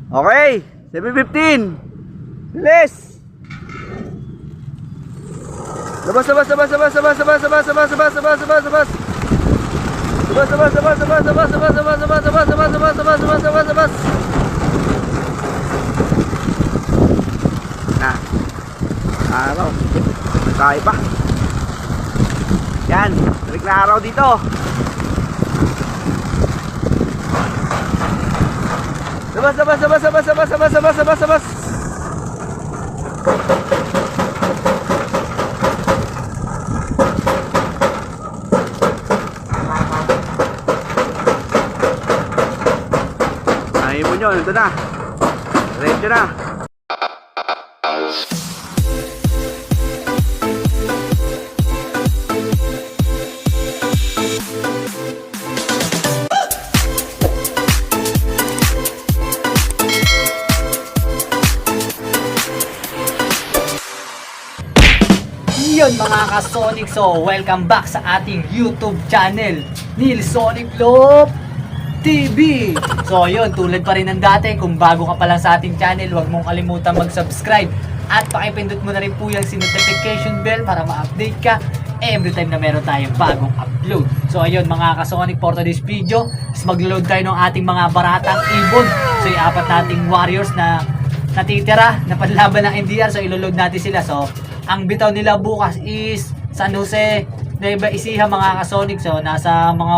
Okay, 7:15. Bilis. Labas. Nah. Araw. Kaya pa. Yan, balik na araw dito. Labas. Ay mo nyo, ito na. Diretso na. Yun mga ka-Sonic, so welcome back sa ating YouTube channel, Neil Sonic Lop TV. So yun, tulad pa rin ng dati, kung bago ka pa lang sa ating channel, huwag mong kalimutan mag-subscribe at pakipindot mo na rin po yung notification bell para ma-update ka every time na meron tayong bagong upload. So ayun mga ka-Sonic, for today's video is mag-load tayo ng ating mga baratang ibon. So yung apat nating warriors na natitira na panlaban ng NDR, so iloload natin sila. So ang bitaw nila bukas is San Jose, Nueva Ecija mga ka-Sonic. So nasa mga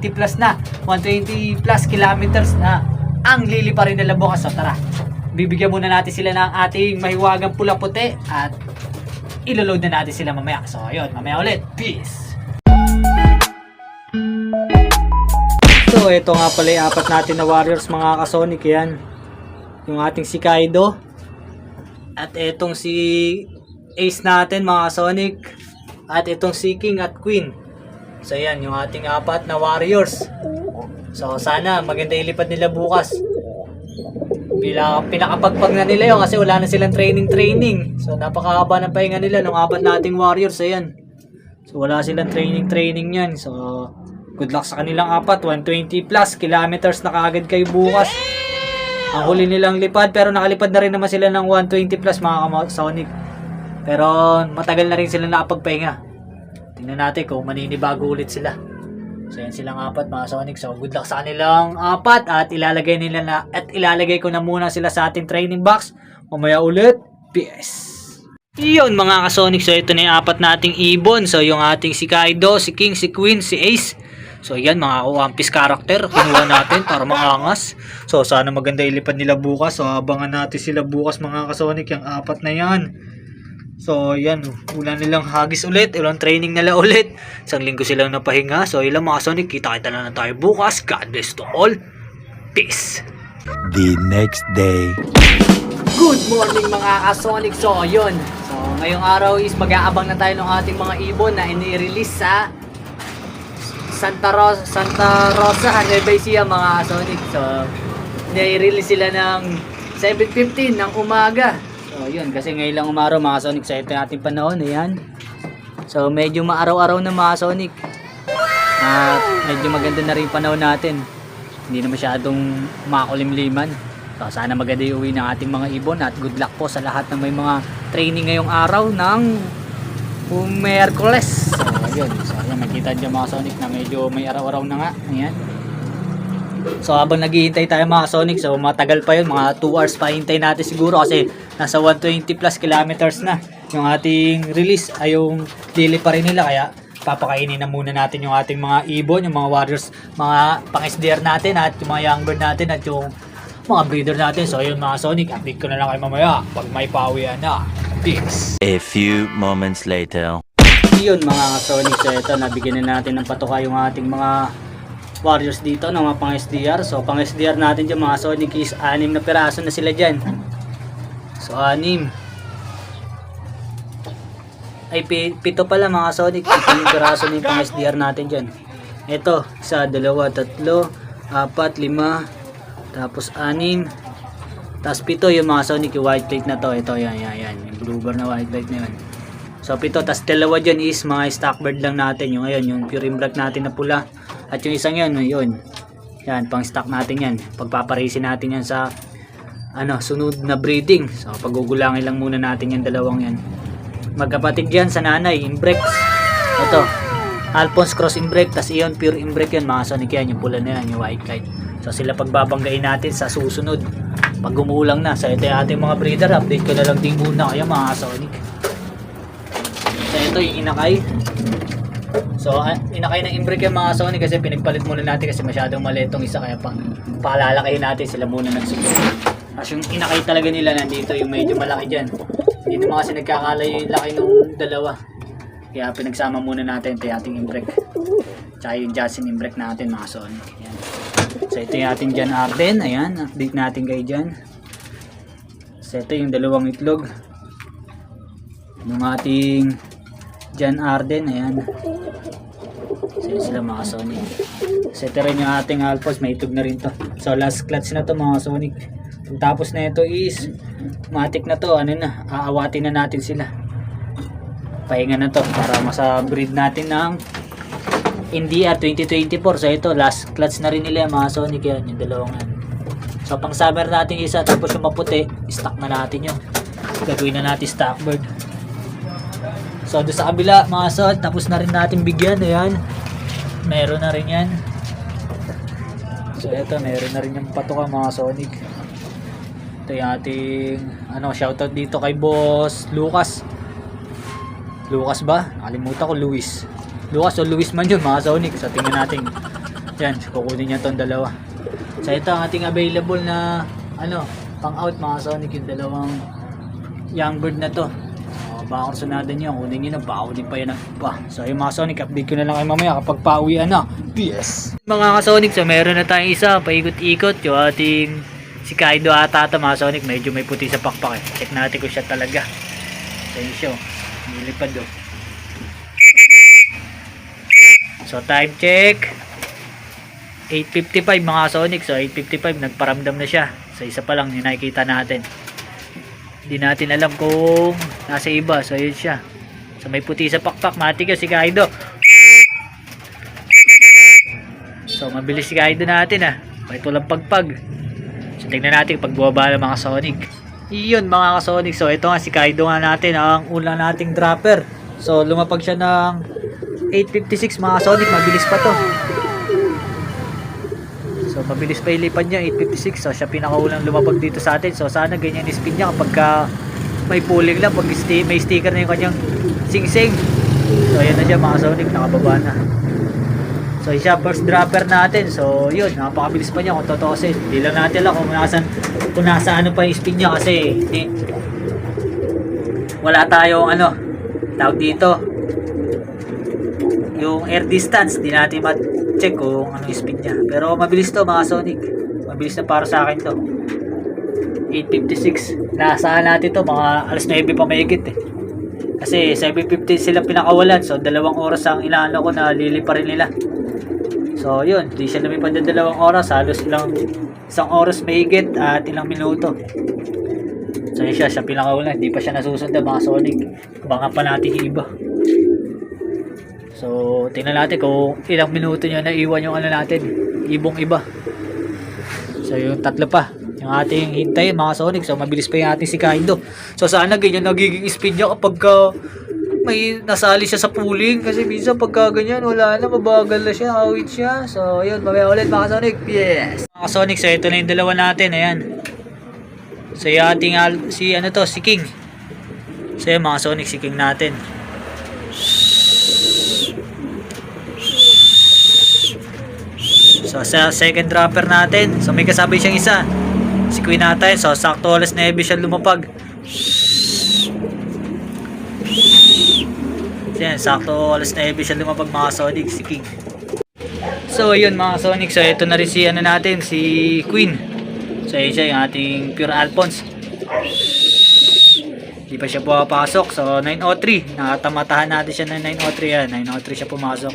120 plus na, 120 plus kilometers na ang liliparin nila bukas. So tara, bibigyan muna natin sila ng ating mahiwagang pula-puti at iloload na natin sila mamaya. So ayun, mamaya ulit. Peace! So ito nga pala yung apat natin na warriors mga ka-Sonic. Yan yung ating si Kaido at etong si Ace natin mga Sonic, at itong si King at Queen. So yan yung ating apat na warriors. So sana maganda ilipad nila bukas. Pinakapagpag na nila yun kasi wala na silang training. So napakahaba ng pahinga nila nung apat nating warriors. Ayan. So wala silang training yan. So good luck sa kanilang apat. 120 plus kilometers na kaagad kayo bukas. Ang huli nilang lipad, pero nakalipad na rin naman sila ng 120 plus mga Sonic. Pero matagal na rin sila nakapagpahinga. Tingnan natin kung maninibago ulit sila. So yan silang apat mga Sonic. So good luck sa kanilang apat at ilalagay ko na muna sila sa ating training box. Mamaya ulit. PS. Iyon mga ka-Sonic. So ito na yung apat nating ibon. So yung ating si Kaido, si King, si Queen, si Ace. So yan mga One Piece character. Kinuha natin para maangas. So sana maganda ilipad nila bukas. So abangan natin sila bukas mga ka-Sonic. Yung apat na yan. So yan, ulan nilang hagis ulit, ulang training nila ulit. Isang linggo silang napahinga. So ilang mga Sonic, kita na tayo bukas. God bless to all. Peace. The next day. Good morning mga ka-Sonic. So yun, so ngayong araw is mag-aabang na tayo ng ating mga ibon na ini-release sa Santa Rosa, Nueva Ecija mga Sonic. So ni-release sila ng 7:15 ng umaga. So yun, kasi ngayon lang umaraw mga Sonic sa ito ating panahon. Ayan. So medyo maaraw-araw na mga Sonic. At medyo maganda na rin panahon natin. Hindi na masyadong makulimliman. So sana maganda yung uwi ng ating mga ibon. At good luck po sa lahat ng may mga training ngayong araw ng Miyerkules. So yun, so ayan, makita dyan mga Sonic na medyo may araw-araw na nga. Ayan. So habang naghihintay tayo mga Sonic, so matagal pa yun, mga 2 hours pa hintay natin siguro kasi nasa 120 plus kilometers na yung ating release ay yung dili pa rin nila, kaya papakainin na muna natin yung ating mga ibon, yung mga warriors, mga pang-SDR natin at yung mga young bird natin at yung mga breeder natin. So yun mga Sonic, update ko na lang kayo mamaya pag may pawian na. Peace! A few moments later. Yun mga Sonic, so ito nabigyan na natin ng patuka yung ating mga warriors dito ng mga pang SDR. So pang SDR natin dyan mga Sonic is 6 na piraso na sila dyan. So 6 ay 7 pala mga Sonic. 7 piraso na yung pang SDR natin dyan. Ito 1, 2, 3, 4, 5, tapos 6, tapos 7 yung mga Sonic, yung white plate na to. Ito yan yung blue bar na white plate na yun. So 7, tapos 2 dyan is mga stock bird lang natin. Yung ngayon, yung pure black natin na pula. At yung isang yan, yun. Yan, pang stock natin yan. Pagpaparaisin natin yan sa sunod na breeding. So pagugulangin lang muna natin yung dalawang yan. Magkapatid yan sa nanay, Imbrex. Ito, Alphonse Cross Imbrex, tas iyon pure Imbrex yan mga Sonic yan, yung pula na yan, yung white light. So sila pagbabanggain natin sa susunod pag gumulang na. So ito yung ating mga breeder, update ko na lang din muna kaya mga Sonic. So ito yung inakay. So inakay ng Imbrex yung mga Sonic kasi pinagpalit muna natin kasi masyadong maliit tong isa, kaya palalakayin natin sila muna nagsusunod. Tapos yung inakay talaga nila nandito, yung medyo malaki dyan. Hindi naman kasi nagkakalayo yung laki ng dalawa. Kaya pinagsama muna natin ito yung ating Imbrex. Tsaka yung Jasin Imbrex natin mga Sonic. Ayan. So ito yung ating Jan Arden. Ayan, update natin kayo dyan. So ito yung dalawang itlog. Yung ating Jan Arden. Ayan. So yun sila mga Sonic. So ito rin yung ating Alphonse. May itlog na rin to. So last clutch na to mga Sonic. Tapos na ito is matik na to, aawatin na natin sila. Pahinga na to para masabreed natin ng NDR 2024. So ito, last clutch na rin nila mga Sonic yan, yung dalawang yan. So pang summer natin isa, tapos yung maputi, stock na natin yun. Gagawin na natin stock bird. So doon sa kabila mga Sonic, tapos na rin natin bigyan. Ayan, meron na rin yan. So ito, meron na rin yung patuka mga Sonic. Ito yung ating shoutout dito kay Boss Lucas. Lucas ba? Nakalimutan ko, Luis. Lucas o Luis man yun mga Sonic. So tingnan natin. Yan, kukunin niya itong dalawa. So ito ang ating available na pang out mga Sonic, yung dalawang young bird na to. So baka kursunadan nyo, kunin nyo na, baka kunin pa yan pa. So yung mga Sonic, update ko na lang kayo mamaya kapag pauwian na. PS! Mga ka-Sonic, so meron na tayong isa, paikot-ikot, yung ating si Kaido ata ito mga Sonic, medyo may puti sa pakpak eh. Check natin kung siya talaga. So yun siya, nilipad oh. So time check 8:55 mga Sonic. So 8:55 nagparamdam na siya. So isa pa lang yung nakikita natin. Hindi natin alam kung nasa iba. So yun siya. So may puti sa pakpak, matik yun si Kaido. So mabilis si Kaido natin may tulang pagpag. So tingnan natin pag buwaba ng mga Sonic. Iyon mga ka-Sonic. So ito nga si Kaido nga natin, ang una nating dropper. So lumapag siya ng 8:56 mga Sonic, mabilis pa to. So mabilis pa ilipad niya, 8:56. So siya pinakaulang lumapag dito sa atin. So sana ganyan spin niya kapag may pulling lang, pag may sticker na yung kanyang sing-sing. So ayan na siya mga Sonic, nakababa na. So siya first dropper natin. So yun, napakabilis pa niya kung totoo kasi. Hindi lang natin lang kung nasa ano pa yung spin niya kasi wala tayong tawag dito, yung air distance, hindi natin ma-check kung ano yung spin niya. Pero mabilis to mga Sonic, mabilis na para sa akin to. 8:56, naasahan natin to mga alas 9 pa mahigit kasi 7:50 sila pinakawalan. So 2 oras ang inaano ko na lilipa rin nila. So yun, di siya lumipad ng 2 oras, halos isang oras mahigit at ilang minuto. So yun siya pinakawalan, hindi pa siya nasusundan mga Sonic. Abangan pa natin yung iba. So tingnan natin kung ilang minuto niya naiwan yung natin, ibong iba. So yung tatlo pa yung ating hintayin mga Sonic. So mabilis pa yung ating si Kaido. So sana ganyan nagiging speed niya kapag may nasali siya sa pooling, kasi minsan pagka ganyan wala na, mabagal na siya, awit siya. So yun, mamaya ulit mga Sonic. Yes mga Sonic, so ito na yung dalawa natin. Ayan, so yung ating si King. So yun mga Sonic, si King natin. So sa second dropper natin, so may kasabay siyang isa, si Queen natin. So sakto alas 9 siya lumapag. Yan, sakto alas 9 siya lumapag mga Sonic, si King. So ayun mga Sonic, so ito na rin si natin, si Queen. So yun siya yung ating pure Alphonse. Hindi pa siya pumapasok. So 9:03, nakatamatahan natin siya ng 9:03 yan. 9:03 siya pumasok.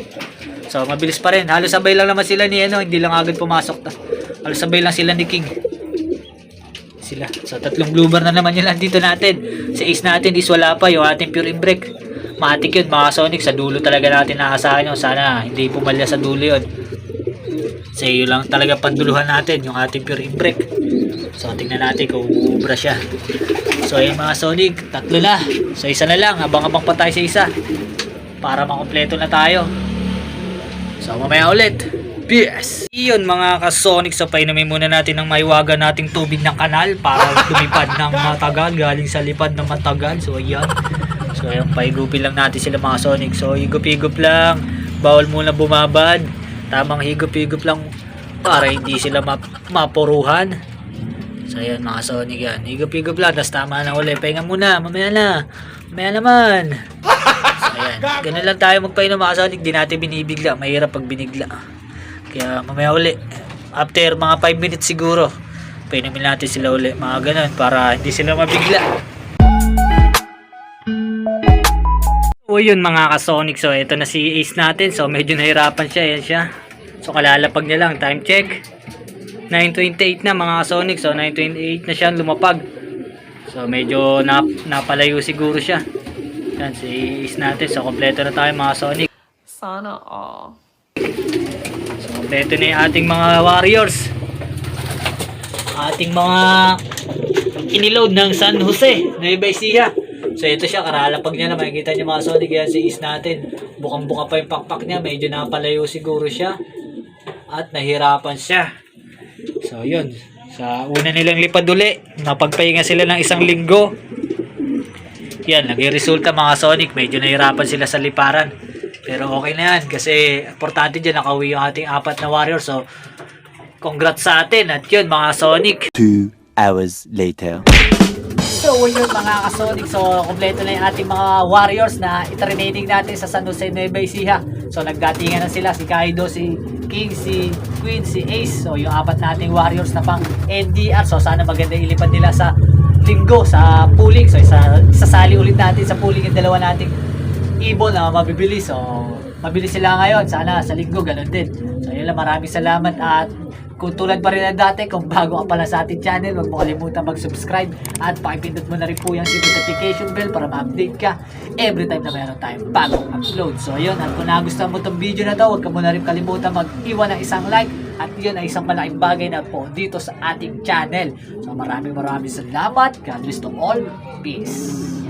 So mabilis pa rin, halos sabay lang naman sila ni hindi lang agad pumasok halos sabay lang sila ni King sila. So 3 bloomer na naman yung dito natin. Sa ace natin is wala pa yung ating pure Imbrex. Matik yun mga Sonic, sa dulo talaga natin naasahan yun. Sana hindi pumalya sa dulo yun. Kasi yun lang talaga panduluhan natin, yung ating pure brake. So tingnan natin kung uubra siya. So ayun mga Sonic, 3 na. So isa na lang, abang-abang pa tayo sa isa para makompleto na tayo. So mamaya ulit. Yes! Iyon mga ka-Sonic, so painumin muna natin ng maiwaga nating tubig ng kanal para lumipad ng matagal, galing sa lipad ng matagal. So ayan. So ayan, paigupin lang natin sila mga Sonic. So higup-higup lang, bawal muna bumabad. Tamang higup-higup lang para hindi sila mapuruhan. So ayan mga Sonic yan. Higup-higup lang, tapos tama na uli. Pahinga muna, mamaya na. Mamaya naman. So ayan, ganun lang tayo magpainom mga Sonic. Di natin binibigla, mahirap pag binigla. Kaya mamaya uli, after mga 5 minutes siguro, painumin natin sila uli. Mga ganun, para hindi sila mabigla. So yun mga ka-Sonic, so ito na si Ace natin. So medyo nahirapan siya, yan siya. So kalalapag niya lang, time check 9:28 na mga ka-Sonic. So 9:28 na siya lumapag. So medyo napalayo siguro siya. Yan si Ace natin. So kompleto na tayo mga Sonic. Sana all. So kompleto na yung ating mga warriors. Ating mga iniload ng San Jose, Nueva Ecija. So ito siya, karalapag niya na. Makikita niyo mga Sonic, yan si Ace natin. Bukang-buka pa yung pakpak niya. Medyo napalayo siguro siya. At nahirapan siya. So yun. Sa una nilang lipad uli, napagpahinga sila ng 1 linggo. Yan, naging resulta mga Sonic. Medyo nahirapan sila sa liparan. Pero okay na yan. Kasi importante dyan, nakauwi yung ating 4 na warrior. So congrats sa atin. At yun mga Sonic. 2 hours later. So yun mga ka-Sonic, so kompleto na yung ating mga warriors na itraining natin sa San Jose, Nueva Ecija. So nagdatingan na sila, si Kaido, si King, si Queen, si Ace. So yung 4 nating warriors na pang NDR. So sana maganda ilipad nila sa linggo, sa pooling. So isasali ulit natin sa pooling yung 2 nating ibon na mabibili. So mabilis sila ngayon, sana sa linggo ganun din. So yun lang, maraming salamat. At kung tulad pa rin na dati, kung bago ka pala sa ating channel, huwag mo kalimutan mag-subscribe at pakipindot mo na rin po yung notification bell para ma-update ka every time na mayroon tayong bagong upload. So ayun, at kung nagustuhan mo itong video na to, huwag ka mo na rin kalimutan mag-iwan ng isang like, at yun ay isang malaking bagay na po dito sa ating channel. So maraming salamat. God bless to all. Peace.